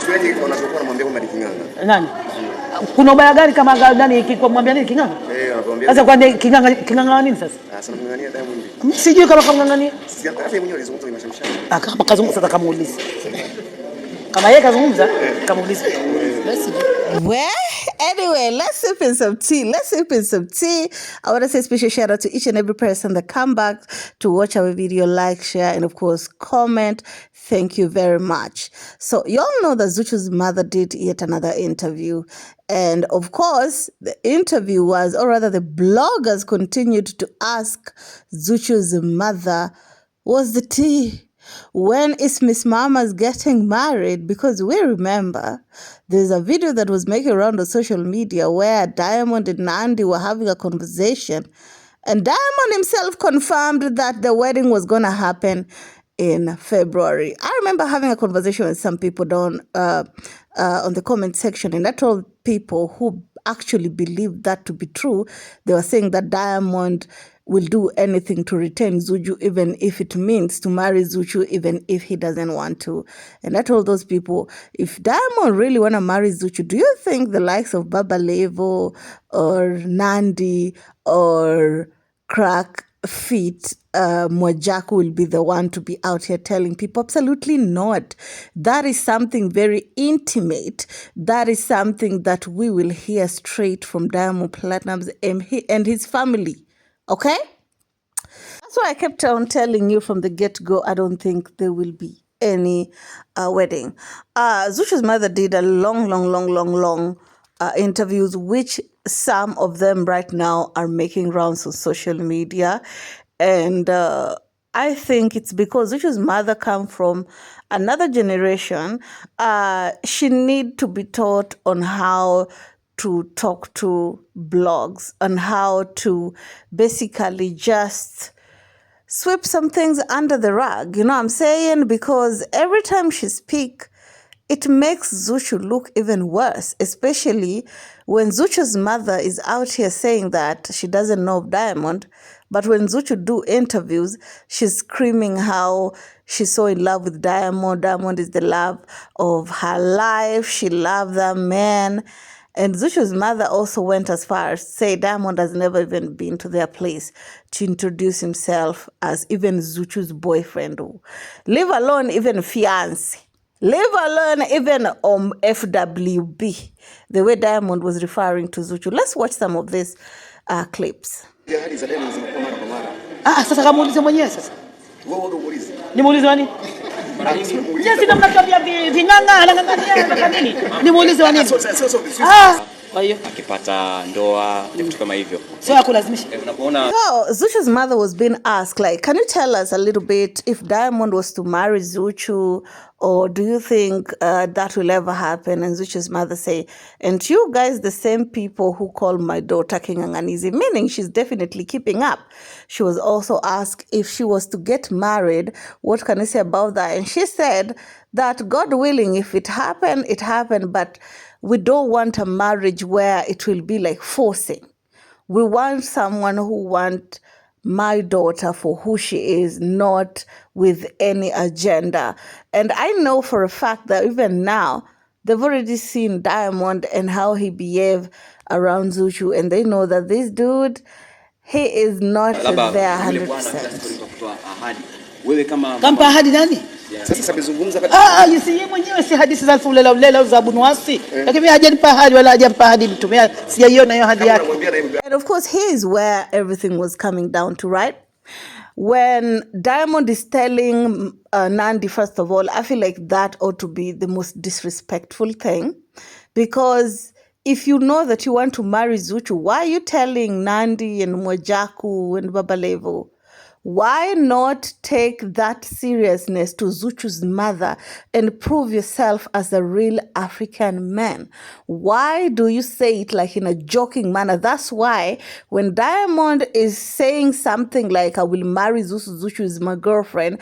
siweje wanachokuwa wanamwambia kwamba ni kinganga. Nani? Kuna ubaya gani kama gani ikikwambia nini kinganga? Anakuambia. Sasa kwa kinganga nini sasa? Sasa mngangania Diamond. Sijui kama kamngangania. Si hata yeye mwenyewe alizungumza kwenye mashamshani. Kama kazungumza sasa kamuulize. Kama yeye kazungumza kamuulize. Well, anyway, let's sip in some tea. I want to say a special shout out to each and every person that come back to watch our video, like, share, and of course, comment. Thank you very much. So you all know that Zuchu's mother did yet another interview. And of course, the interview was, or rather the bloggers continued to ask Zuchu's mother, what's the tea? When is Miss Mama's getting married? Because we remember there's a video that was making around on social media where Diamond and Nandi were having a conversation, and Diamond himself confirmed that the wedding was going to happen in February. I remember having a conversation with some people down on the comment section, and I told people who actually believed that to be true. They were saying that Diamond will do anything to retain Zuchu, even if it means to marry Zuchu, even if he doesn't want to. And I told those people, if Diamond really want to marry Zuchu, do you think the likes of Baba Levo or Nandi or Crack Feet Mwajaku will be the one to be out here telling people? Absolutely not. That is something very intimate. That is something that we will hear straight from Diamond Platnumz and his family. Okay? That's why I kept on telling you from the get-go, I don't think there will be any wedding. Zuchu's mother did a long interviews, which some of them right now are making rounds on social media. And I think it's because Zuchu's mother come from another generation. She need to be taught on how to talk to blogs, on how to basically just sweep some things under the rug. You know what I'm saying? Because every time she speaks, it makes Zuchu look even worse, especially when Zuchu's mother is out here saying that she doesn't know of Diamond. But when Zuchu do interviews, she's screaming how she's so in love with Diamond. Diamond is the love of her life. She loves that man. And Zuchu's mother also went as far as to say Diamond has never even been to their place to introduce himself as even Zuchu's boyfriend. Leave alone even fiancé. Leave alone even FWB. The way Diamond was referring to Zuchu. Let's watch some of these clips. Sasa kamuulize mwenyewe sasa. Nimuulize nani? Jinsi namnakwambia vinganga anangangania nini? Nimuulize wa nini? Kwa hiyo akipata ndoa vitu kama hivyo. Sio akulazimisha. Unapoona Zuchu's mother was being asked, like, can you tell us a little bit if Diamond was to marry Zuchu, or do you think that will ever happen? And Zuchu's mother say, and you guys the same people who call my daughter Kinganganizi, meaning she's definitely keeping up. She was also asked if she was to get married, what can I say about that? And she said that God willing, if it happened, it happened, but we don't want a marriage where it will be like forcing. We want someone who wants my daughter for who she is, not with any agenda. And I know for a fact that even now, they've already seen Diamond and how he behaved around Zuchu, and they know that this dude, he is not there 100%. kampa ahadi nani? Sasa amezungumza yeye mwenyewe si hadithi za ulela za bunwasi. Lakini hajanipa ahadi wala hajampa ahadi mtumia. Sijaiona hiyo ahadi yake. And of course, here's where everything was coming down to, right? When Diamond is telling Nandi, first of all, I feel like that ought to be the most disrespectful thing. Because if you know that you want to marry Zuchu, why are you telling Nandi and Mwajaku and Baba Levo? Why not take that seriousness to Zuchu's mother and prove yourself as a real African man? Why do you say it like in a joking manner? That's why when Diamond is saying something like, I will marry Zuchu, Zuchu is my girlfriend,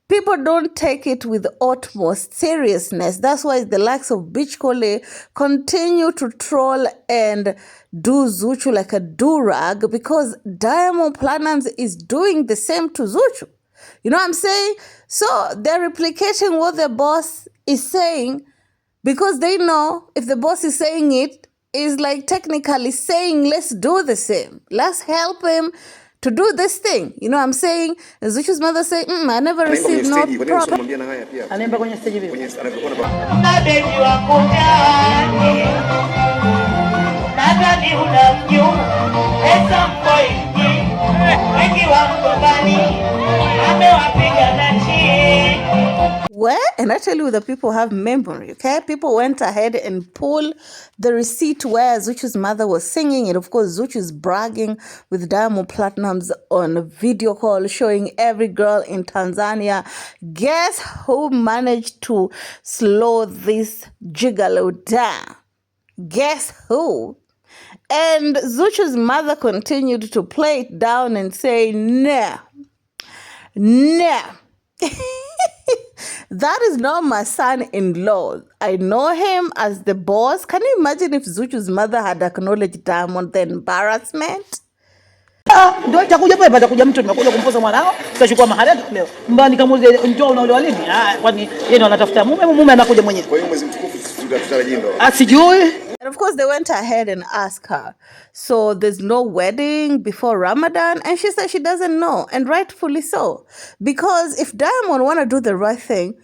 people don't take it with utmost seriousness. That's why the likes of Beach Cole continue to troll and do Zuchu like a do-rag, because Diamond Platnumz is doing the same to Zuchu. You know what I'm saying? So they're replicating what their boss is saying Because they know if the boss is saying it, is like technically saying, let's do the same. Let's help him to do this thing. You know what I'm saying? Zuchu's mother say, I never received no problem. Anaimba kwenye stage hivi. Well, and I tell you, the people have memory, okay? People went ahead and pulled the receipt where Zuchu's mother was singing, and of course, Zuchu's bragging with Diamond Platnumz on a video call showing every girl in Tanzania. Guess who managed to slow this gigolo down? Guess who? And Zuchu's mother continued to play it down and say, no. That is not my son-in-law. I know him as the boss. Can you imagine if Zuchu's mother had acknowledged Diamond, the embarrassment? Ndio itakuja pale patakuja mtu nimekuja kumpoza mwanao, tutachukua mahali yake leo. Mbani kama njoo unaolewa lini? Kwani yeye anatafuta mume anakuja mwenyewe. Kwa hiyo mwezi mtukufu tutatarajia ndo. Asijui. And of course, they went ahead and asked her. So there's no wedding before Ramadan. And she said she doesn't know. And rightfully so. Because if Diamond want to do the right thing,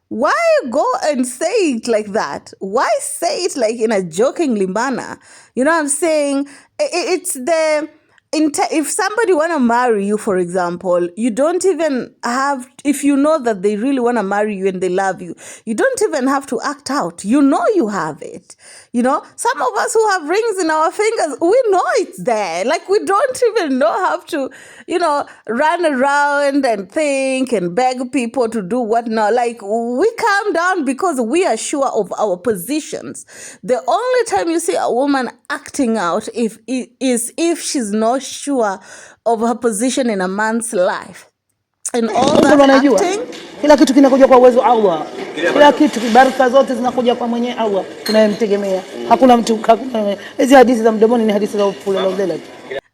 why go and say it like that? Why say it like in a jokingly manner? You know what I'm saying? It's the... If somebody want to marry you, for example, you don't even have, if you know that they really want to marry you and they love you, you don't even have to act out. You know you have it. You know, some of us who have rings in our fingers, we know it's there. Like, we don't even know how to, you know, run around and think and beg people to do whatnot. Like, we calm down because we are sure of our positions. The only time you see a woman acting out is if she's not sure of her position in a man's life. And all that acting, kila kitu kinakuja kwa uwezo Allah. Kila kitu, baraka zote zinakuja kwa mwenye Allah tunayemtegemea. Hakuna mtu, hizi hadithi za mdomoni ni hadithi za ufulela.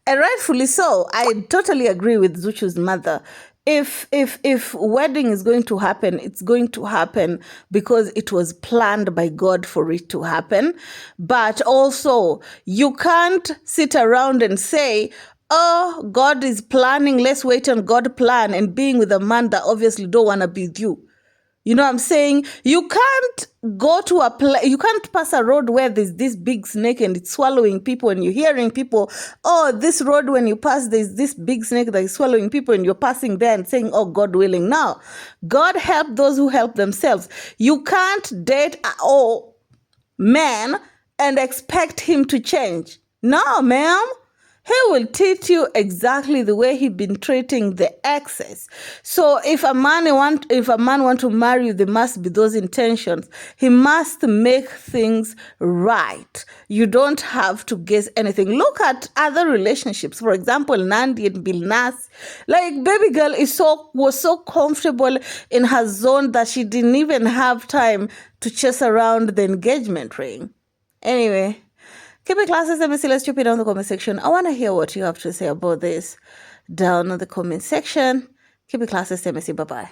And rightfully so. I totally agree with Zuchu's mother. If wedding is going to happen, it's going to happen because it was planned by God for it to happen. But also, you can't sit around and say, oh, God is planning, let's wait on God's plan, and being with a man that obviously don't want to be with you. You know what I'm saying? You can't go to you can't pass a road where there's this big snake and it's swallowing people, and you're hearing people, oh, this road when you pass, there's this big snake that is swallowing people, and you're passing there and saying, oh, God willing. Now, God help those who help themselves. You can't date a man and expect him to change. No, ma'am. He will treat you exactly the way he's been treating the exes. So if a man want to marry you, there must be those intentions. He must make things right. You don't have to guess anything. Look at other relationships. For example, Nandi and Bilnas. Like, baby girl was so comfortable in her zone that she didn't even have time to chase around the engagement ring. Anyway. Keep it classy, let's chip it down in the comment section. I want to hear what you have to say about this down in the comment section. Keep it classy, bye-bye.